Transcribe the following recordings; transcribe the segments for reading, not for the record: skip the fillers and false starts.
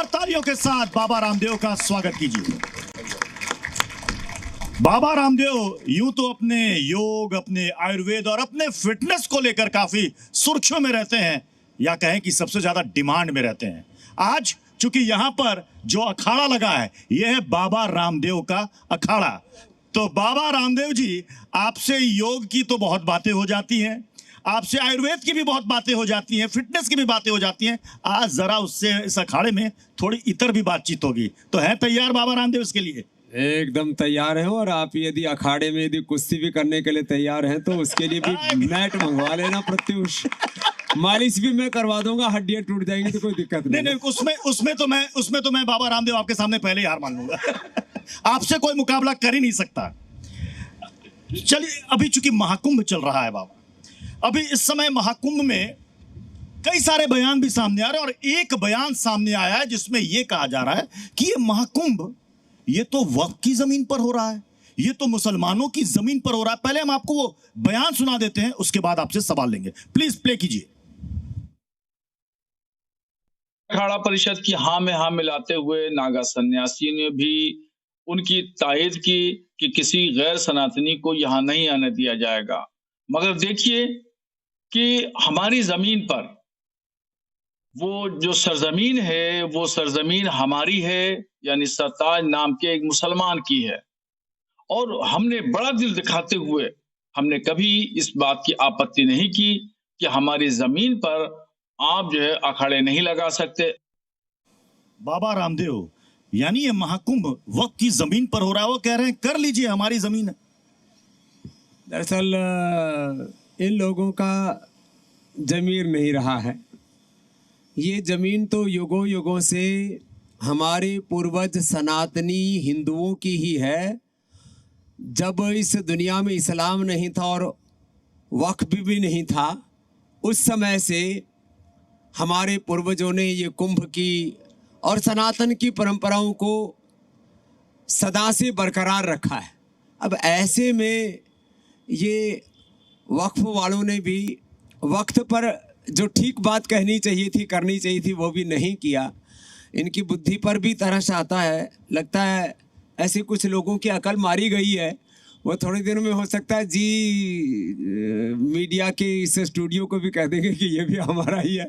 जोरदार तालियों के साथ बाबा रामदेव का स्वागत कीजिए। बाबा रामदेव यूं तो अपने योग, अपने आयुर्वेद और अपने फिटनेस को लेकर काफी सुर्खियों में रहते हैं, या कहें कि सबसे ज्यादा डिमांड में रहते हैं। आज चूंकि यहां पर जो अखाड़ा लगा है यह है बाबा रामदेव का अखाड़ा। तो बाबा रामदेव जी, आपसे योग की तो बहुत बातें हो जाती हैं, आपसे आयुर्वेद की भी बहुत बातें हो जाती हैं, फिटनेस की भी बातें हो जाती हैं। आज जरा उससे इस अखाड़े में थोड़ी इतर भी बातचीत होगी। तो है तैयार बाबा रामदेव इसके लिए? एकदम तैयार हैं। और आप यदि अखाड़े में यदि कुश्ती भी करने के लिए तैयार हैं तो उसके लिए भी मैट मंगवा लेना प्रत्युष। मालिश भी मैं करवा दूंगा, हड्डियां टूट जाएंगी तो कोई दिक्कत नहीं। नहीं, उसमें तो मैं बाबा रामदेव आपके सामने पहले ही हार मान लूंगा। आपसे कोई मुकाबला कर ही नहीं सकता। चलिए, अभी चूंकि महाकुंभ चल रहा है बाबा, अभी इस समय महाकुंभ में कई सारे बयान भी सामने आ रहे हैं, और एक बयान सामने आया है जिसमें यह कहा जा रहा है कि ये महाकुंभ ये तो वक्फ की जमीन पर हो रहा है, ये तो मुसलमानों की जमीन पर हो रहा है। पहले हम आपको वो बयान सुना देते हैं, उसके बाद आपसे सवाल लेंगे। प्लीज प्ले कीजिए। अखाड़ा परिषद की हाँ में हाँ मिलाते हुए नागा सन्यासी ने भी उनकी तायद की कि किसी गैर सनातनी को यहाँ नहीं आने दिया जाएगा। मगर देखिए कि हमारी जमीन पर वो जो सरजमीन है, वो सरजमीन हमारी है, यानी सरताज नाम के एक मुसलमान की है। और हमने बड़ा दिल दिखाते हुए हमने कभी इस बात की आपत्ति नहीं की कि हमारी जमीन पर आप जो है अखाड़े नहीं लगा सकते। बाबा रामदेव, यानी ये महाकुंभ वक्फ की जमीन पर हो रहा है, वो कह रहे हैं कर लीजिए, हमारी जमीन है। दरअसल इन लोगों का जमीर नहीं रहा है। ये जमीन तो युगों युगों से हमारे पूर्वज सनातनी हिंदुओं की ही है। जब इस दुनिया में इस्लाम नहीं था और वक्फ भी नहीं था, उस समय से हमारे पूर्वजों ने ये कुंभ की और सनातन की परंपराओं को सदा से बरकरार रखा है। अब ऐसे में ये वक्फ वालों ने भी वक्त पर जो ठीक बात कहनी चाहिए थी, करनी चाहिए थी, वो भी नहीं किया। इनकी बुद्धि पर भी तरस आता है। लगता है ऐसे कुछ लोगों की अकल मारी गई है। वो थोड़े दिनों में हो सकता है जी मीडिया के इस स्टूडियो को भी कह देंगे कि ये भी हमारा ही है,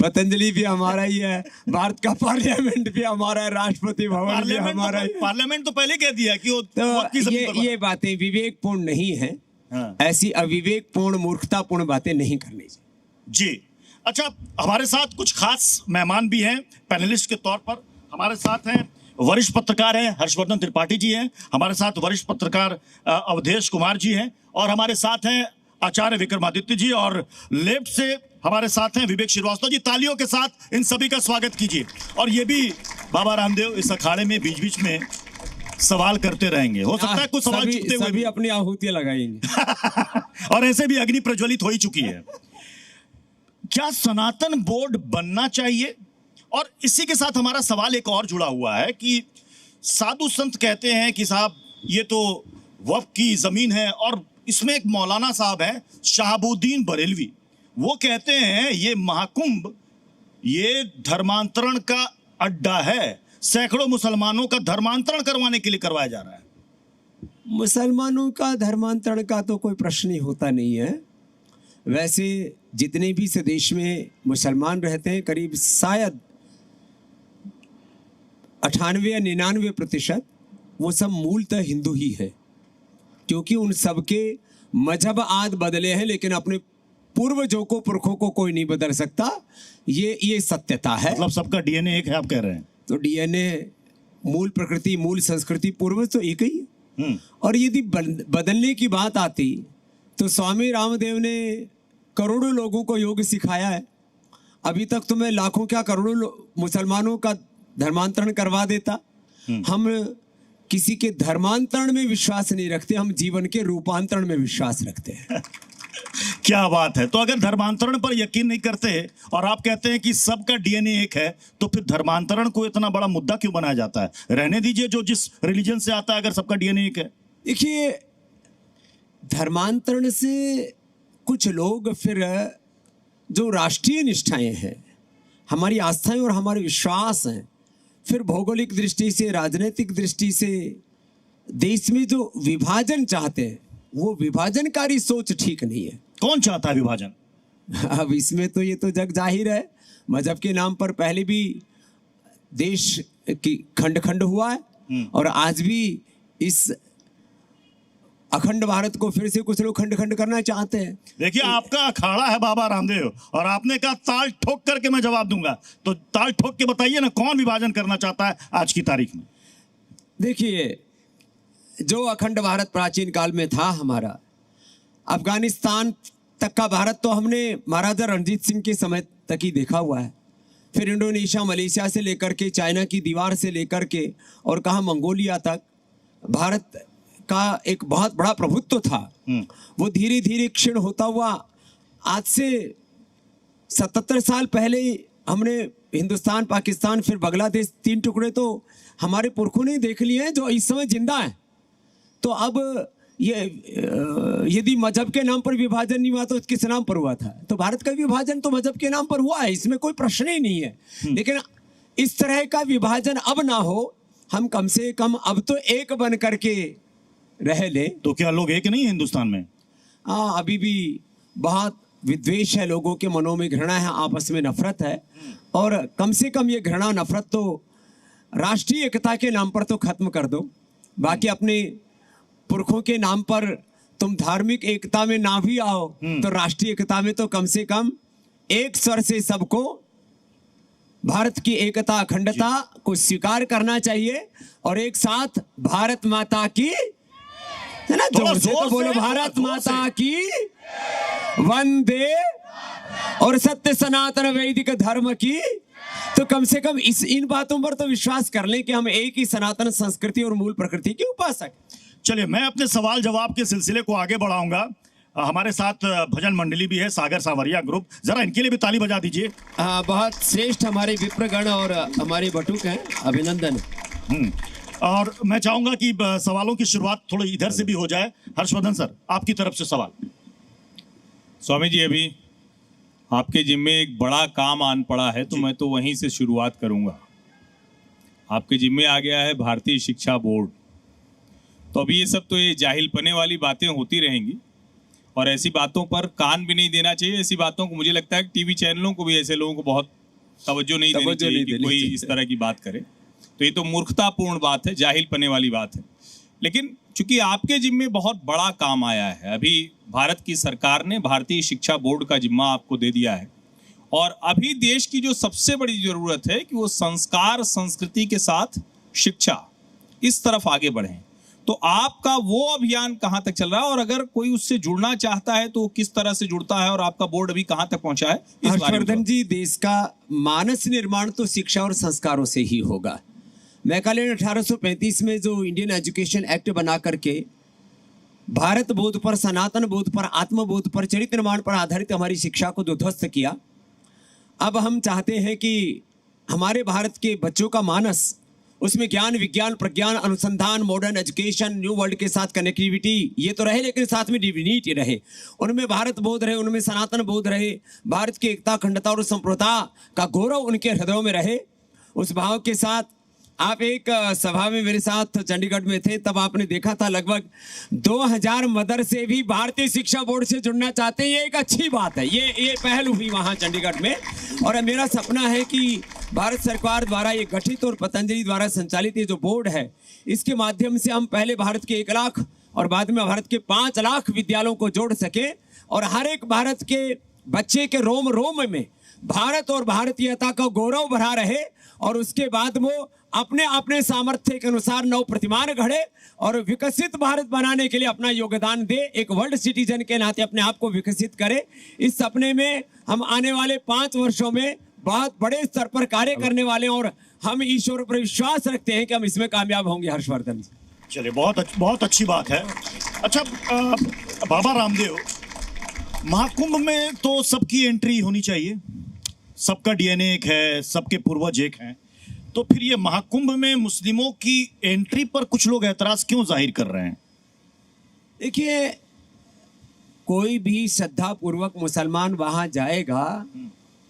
पतंजलि भी हमारा ही है, भारत का पार्लियामेंट भी हमारा है, राष्ट्रपति भवन भी हमारा ही है। पार्लियामेंट तो पहले कह दिया कि वो तो ये बातें विवेकपूर्ण नहीं है। हाँ। ऐसी अविवेकपूर्ण मूर्खतापूर्ण बातें नहीं करनी चाहिए जी। अच्छा, हमारे साथ कुछ खास मेहमान भी हैं पैनलिस्ट के तौर पर। हमारे साथ हैं वरिष्ठ पत्रकार हैं हर्षवर्धन त्रिपाठी जी हैं, हमारे साथ वरिष्ठ पत्रकार अवधेश कुमार जी हैं, और हमारे साथ हैं आचार्य विक्रमादित्य जी, और लेफ्ट से हमारे साथ हैं विवेक श्रीवास्तव जी। तालियों के साथ इन सभी का स्वागत कीजिए। और ये भी बाबा रामदेव इस अखाड़े में बीच बीच में सवाल करते रहेंगे, हो सकता है कुछ सवाल चुकते हुए भी अपनी आहुतियां लगाएंगे। और ऐसे भी अग्नि प्रज्वलित हो ही चुकी है। क्या सनातन बोर्ड बनना चाहिए? और इसी के साथ हमारा सवाल एक और जुड़ा हुआ है कि साधु संत कहते हैं कि साहब ये तो वक्फ की जमीन है, और इसमें एक मौलाना साहब हैं शहाबुद्दीन बरेलवी, वो कहते हैं ये महाकुंभ ये धर्मांतरण का अड्डा है, सैकड़ों मुसलमानों का धर्मांतरण करवाने के लिए करवाया जा रहा है। मुसलमानों का धर्मांतरण का तो कोई प्रश्न ही होता नहीं है। वैसे जितने भी इस देश में मुसलमान रहते हैं, करीब शायद 98 या 99% वो सब मूलतः हिंदू ही है, क्योंकि उन सबके मजहब आद बदले हैं, लेकिन अपने पूर्वजों को, पुरखों को कोई नहीं बदल सकता। ये सत्यता है। मतलब सबका डीएनए एक है, आप कह रहे हैं? तो डीएनए, मूल प्रकृति, मूल संस्कृति, पूर्वज तो एक ही है। और यदि बदलने की बात आती तो स्वामी रामदेव ने करोड़ों लोगों को योग सिखाया है। अभी तक तो मैं लाखों क्या करोड़ों मुसलमानों का धर्मांतरण करवा देता। हम किसी के धर्मांतरण में विश्वास नहीं रखते, हम जीवन के रूपांतरण में विश्वास रखते हैं। क्या बात है। तो अगर धर्मांतरण पर यकीन नहीं करते और आप कहते हैं कि सबका डीएनए एक है, तो फिर धर्मांतरण को इतना बड़ा मुद्दा क्यों बनाया जाता है? रहने दीजिए, जो जिस रिलीजन से आता है, अगर सबका डीएनए एक है। देखिए, धर्मांतरण से कुछ लोग फिर जो राष्ट्रीय निष्ठाएं हैं, हमारी आस्थाएं और हमारे विश्वास हैं, फिर भौगोलिक दृष्टि से, राजनीतिक दृष्टि से देश में जो विभाजन चाहते हैं वो विभाजनकारी सोच ठीक नहीं है। कौन चाहता है विभाजन? अब इसमें तो ये तो जग जाहिर है, मजहब के नाम पर पहले भी देश की खंड खंड हुआ है और आज भी इस अखंड भारत को फिर से कुछ लोग खंड खंड करना चाहते हैं। देखिए, आपका अखाड़ा है बाबा रामदेव, और आपने कहा ताल ठोक करके मैं जवाब दूंगा, तो ताल ठोक के बताइए ना, कौन विभाजन करना चाहता है आज की तारीख में? देखिए, जो अखंड भारत प्राचीन काल में था हमारा, अफगानिस्तान तक का भारत तो हमने महाराजा रणजीत सिंह के समय तक ही देखा हुआ है। फिर इंडोनेशिया, मलेशिया से लेकर के चाइना की दीवार से लेकर के और कहाँ मंगोलिया तक भारत का एक बहुत बड़ा प्रभुत्व था। वो धीरे धीरे क्षीण होता हुआ आज से 77 साल पहले हमने हिंदुस्तान, पाकिस्तान, फिर बांग्लादेश, 3 टुकड़े तो हमारे पुरखों ने देख लिए हैं जो इस समय जिंदा हैं। तो अब ये यदि मजहब के नाम पर विभाजन नहीं हुआ तो किस नाम पर हुआ था? तो भारत का विभाजन तो मजहब के नाम पर हुआ है, इसमें कोई प्रश्न ही नहीं है। लेकिन इस तरह का विभाजन अब ना हो, हम कम से कम अब तो एक बन करके रह ले। तो क्या लोग एक नहीं है हिंदुस्तान में? हाँ, अभी भी बहुत विद्वेष है, लोगों के मनों में घृणा है, आपस में नफरत है। और कम से कम ये घृणा नफरत तो राष्ट्रीय एकता के नाम पर तो खत्म कर दो। बाकी अपने पुरखों के नाम पर तुम धार्मिक एकता में ना भी आओ तो राष्ट्रीय एकता में तो कम से कम एक स्वर से सबको भारत की एकता, अखंडता को स्वीकार करना चाहिए और एक साथ भारत माता की, है ना, जोर से तो बोलो, भारत माता की वंदे, और सत्य सनातन वैदिक धर्म की। तो कम से कम इन बातों पर तो विश्वास कर लें कि हम एक ही सनातन संस्कृति और मूल प्रकृति के उपासक। चलिए, मैं अपने सवाल जवाब के सिलसिले को आगे बढ़ाऊंगा। हमारे साथ भजन मंडली भी है, सागर सावरिया ग्रुप, जरा इनके लिए भी ताली बजा दीजिए। बहुत श्रेष्ठ हमारे विप्रगण और हमारे बटुक हैं, अभिनंदन। और मैं चाहूंगा कि सवालों की शुरुआत थोड़ी इधर से भी हो जाए। हर्षवर्धन सर, आपकी तरफ से सवाल। स्वामी जी, अभी आपके जिम्मे एक बड़ा काम आन पड़ा है, तो मैं तो वहीं से शुरुआत करूंगा। आपके जिम्मे आ गया है भारतीय शिक्षा बोर्ड। तो अभी ये सब तो ये जाहिलपने वाली बातें होती रहेंगी और ऐसी बातों पर कान भी नहीं देना चाहिए। ऐसी बातों को मुझे लगता है कि टीवी चैनलों को भी ऐसे लोगों को बहुत तवज्जो नहीं देनी चाहिए कि कोई इस तरह की बात करे। तो ये तो मूर्खतापूर्ण बात है, जाहिलपने वाली बात है। लेकिन चूंकि आपके जिम्मे बहुत बड़ा काम आया है, अभी भारत की सरकार ने भारतीय शिक्षा बोर्ड का जिम्मा आपको दे दिया है और अभी देश की जो सबसे बड़ी जरूरत है कि वो संस्कार, संस्कृति के साथ शिक्षा, इस तरफ आगे बढ़ें। तो आपका वो अभियान कहां तक चल रहा है और अगर कोई उससे जुड़ना चाहता है तो वो किस तरह से जुड़ता है और आपका बोर्ड अभी कहां तक पहुंचा है? हर्षवर्धन जी, देश का मानस निर्माण तो शिक्षा और संस्कारों से ही होगा। मैकाले ने 1835 में जो इंडियन एजुकेशन एक्ट बना करके भारत बोध पर, सनातन बोध पर, आत्मबोध पर, चरित्र निर्माण पर आधारित हमारी शिक्षा को जो ध्वस्त किया, अब हम चाहते हैं कि हमारे भारत के बच्चों का मानस, उसमें ज्ञान, विज्ञान, प्रज्ञान, अनुसंधान, मॉडर्न एजुकेशन, न्यू वर्ल्ड के साथ कनेक्टिविटी, ये तो रहे, लेकिन साथ में डिविनिटी रहे। उनमें भारत बोध रहे, उनमें सनातन बोध रहे, भारत की एकता, अखंडता और संप्रभुता का गौरव उनके हृदयों में रहे। उस भाव के साथ आप एक सभा में मेरे साथ चंडीगढ़ में थे, तब आपने देखा था लगभग 2000 मदरसे भी भारतीय शिक्षा बोर्ड से जुड़ना चाहते हैं। ये एक अच्छी बात है, ये पहल हुई वहाँ चंडीगढ़ में। और मेरा सपना है कि भारत सरकार द्वारा ये गठित और पतंजलि द्वारा संचालित ये जो बोर्ड है, इसके माध्यम से हम पहले भारत के 1 लाख और बाद में भारत के 5 लाख विद्यालयों को जोड़ सके और हर एक भारत के बच्चे के रोम रोम में भारत और भारतीयता का गौरव बढ़ा रहे और उसके बाद वो अपने अपने सामर्थ्य के अनुसार नव प्रतिमान गढ़े और विकसित भारत बनाने के लिए अपना योगदान दे, एक वर्ल्ड सिटीजन के नाते अपने आप को विकसित करे। इस सपने में हम आने वाले 5 वर्षों में बहुत बड़े स्तर पर कार्य करने वाले हैं और हम ईश्वर पर विश्वास रखते हैं कि हम इसमें कामयाब होंगे। हर्षवर्धन, चलिए, बहुत अच्छी बात है। अच्छा बाबा रामदेव, महाकुंभ में तो सबकी एंट्री होनी चाहिए, सबका डीएनए एक है, सबके पूर्वज एक हैं, तो फिर ये महाकुंभ में मुस्लिमों की एंट्री पर कुछ लोग एतराज क्यों जाहिर कर रहे हैं? देखिए, कोई भी श्रद्धा पूर्वक मुसलमान वहां जाएगा,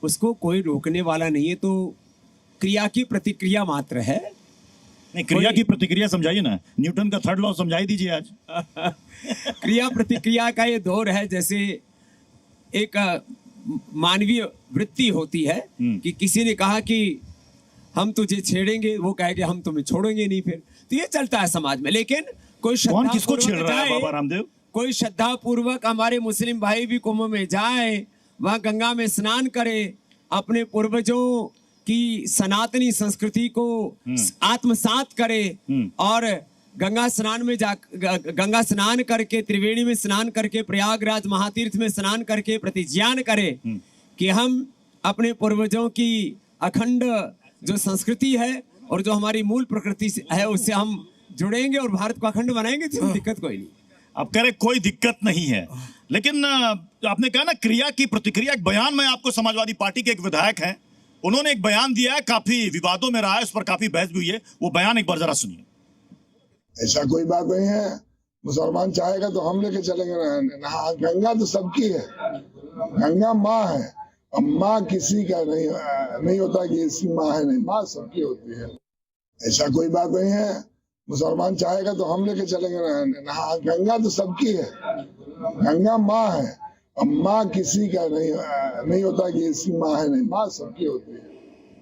उसको कोई रोकने वाला नहीं है। तो क्रिया की प्रतिक्रिया मात्र है। नहीं, क्रिया की प्रतिक्रिया समझाइए ना, न्यूटन का थर्ड लॉ समझाई दीजिए आज। क्रिया प्रतिक्रिया का ये दौर है, जैसे एक मानवीय वृत्ति होती है कि किसी ने कहा कि हम तुझे छेड़ेंगे, वो कहे कि हम तुम्हें छोड़ेंगे नहीं, फिर तो ये चलता है समाज में। लेकिन कोई कौन किसको छेड़ श्रद्धापूर्वक रहा है जाए, बाबा रामदेव? कोई श्रद्धा पूर्वक हमारे मुस्लिम भाई भी कुंभ में जाए, वहां गंगा में स्नान करे, अपने पूर्वजों की सनातनी संस्कृति को आत्मसात करे, और गंगा स्नान करके, त्रिवेणी में स्नान करके, प्रयागराज महातीर्थ में स्नान करके प्रतिज्ञान करे कि हम अपने पूर्वजों की अखंड जो संस्कृति है और जो हमारी मूल प्रकृति है उससे हम जुड़ेंगे और भारत को अखंड बनाएंगे। तो दिक्कत कोई नहीं। आप कह रहे कोई दिक्कत नहीं है, लेकिन आपने कहा ना क्रिया की प्रतिक्रिया। एक बयान में आपको, समाजवादी पार्टी के एक विधायक हैं, उन्होंने एक बयान दिया है, काफी विवादों में रहा है, उस पर काफी बहस भी हुई है। वो बयान एक बार जरा सुनिए। ऐसा कोई बात नहीं है, मुसलमान चाहेगा तो हम लेके चलेंगे ना। गंगा तो सबकी है, गंगा माँ है, अब माँ किसी का नहीं होता कि इसकी माँ है, नहीं, माँ सबकी होती है। ऐसा कोई बात नहीं है, मुसलमान चाहेगा तो हम लेके चलेंगे ना। गंगा तो सबकी है, गंगा माँ है, अब माँ किसी का नहीं होता कि इसकी माँ है, नहीं, माँ सबकी होती है।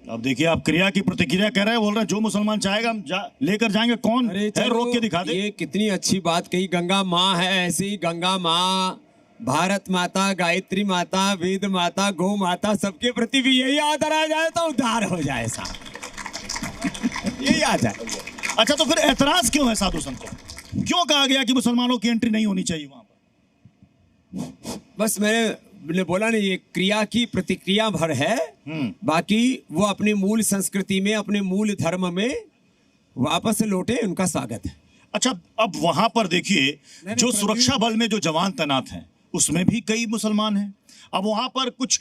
अब देखिए, आप क्रिया की प्रतिक्रिया कह रहे हैं, बोल रहे हैं जो मुसलमान चाहेगा हम लेकर जाएंगे। कौन है, रोक के दिखा दे। ये कितनी अच्छी बात कही, गंगा माँ है। ऐसे ही गंगा माँ, भारत माता, गायत्री माता, वेद माता, गौ माता, सबके प्रति भी यही आदर आ जाए तो उद्धार हो जाए साहब। यही आ जाए। अच्छा, तो फिर ऐतराज क्यों है साधु संतों? क्यों कहा गया कि मुसलमानों की एंट्री नहीं होनी चाहिए वहां पर? बस मैंने बोला नहीं, ये क्रिया की प्रतिक्रिया भर है। बाकी वो अपनी मूल संस्कृति में, अपने मूल धर्म में वापस लौटे, उनका स्वागत है। अच्छा, अब वहां पर देखिए, जो सुरक्षा बल में जो जवान तैनात हैं उसमें भी कई मुसलमान हैं। अब वहां पर कुछ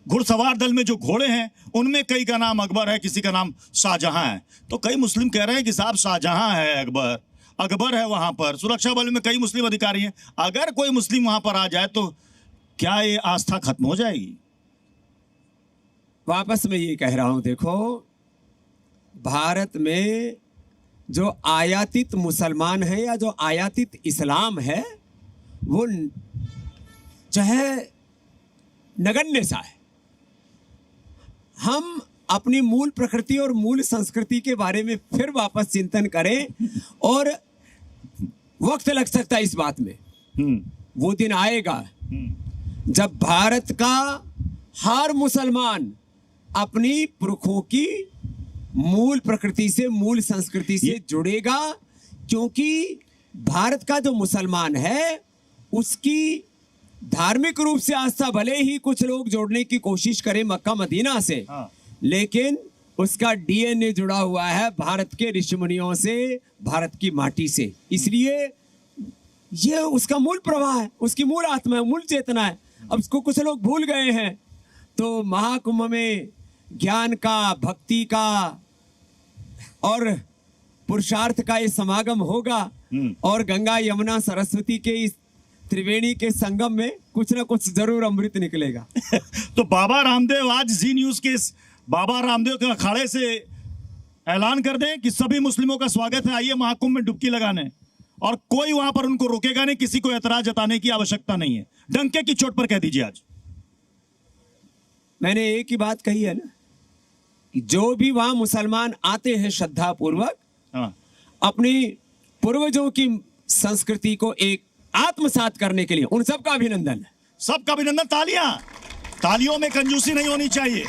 घुड़सवार दल में जो घोड़े हैं उनमें कई का नाम अकबर है, किसी का नाम शाहजहां है। तो कई मुस्लिम कह रहे हैं कि साहब शाहजहां है, अकबर है वहां पर। सुरक्षा बल में कई मुस्लिम अधिकारी हैं। अगर कोई मुस्लिम वहां पर आ जाए तो क्या ये आस्था खत्म हो जाएगी? वापस मैं ये कह रहा हूं, देखो, भारत में जो आयातित मुसलमान है या जो आयातित इस्लाम है, वो चाहे नगण्य सा है। हम अपनी मूल प्रकृति और मूल संस्कृति के बारे में फिर वापस चिंतन करें, और वक्त लग सकता है इस बात में। वो दिन आएगा जब भारत का हर मुसलमान अपनी पुरखों की मूल प्रकृति से, मूल संस्कृति से जुड़ेगा, क्योंकि भारत का जो मुसलमान है उसकी धार्मिक रूप से आस्था भले ही कुछ लोग जोड़ने की कोशिश करें मक्का मदीना से, लेकिन उसका डीएनए जुड़ा हुआ है भारत के ऋषि मुनियों से, भारत की माटी से। इसलिए ये उसका मूल प्रवाह है, उसकी मूल आत्मा है, मूल चेतना है। अब उसको कुछ लोग भूल गए हैं। तो महाकुंभ में ज्ञान का, भक्ति का और पुरुषार्थ का ये समागम होगा, और गंगा यमुना सरस्वती के इस त्रिवेणी के संगम में कुछ ना कुछ जरूर अमृत निकलेगा। तो बाबा रामदेव आज जी न्यूज के इस बाबा रामदेव के अखाड़े से ऐलान कर दें कि सभी मुस्लिमों का स्वागत है, आइए महाकुंभ में डुबकी लगाने, और कोई वहां पर उनको रोकेगा नहीं, किसी को ऐतराज जताने की आवश्यकता नहीं है। डंके की चोट पर कह दीजिए आज। मैंने एक ही बात कही है ना, कि जो भी वहां मुसलमान आते हैं श्रद्धा पूर्वक, अपनी पूर्वजों की संस्कृति को एक आत्मसात करने के लिए, उन सबका अभिनंदन है। सबका अभिनंदन। तालियां, तालियों में कंजूसी नहीं होनी चाहिए।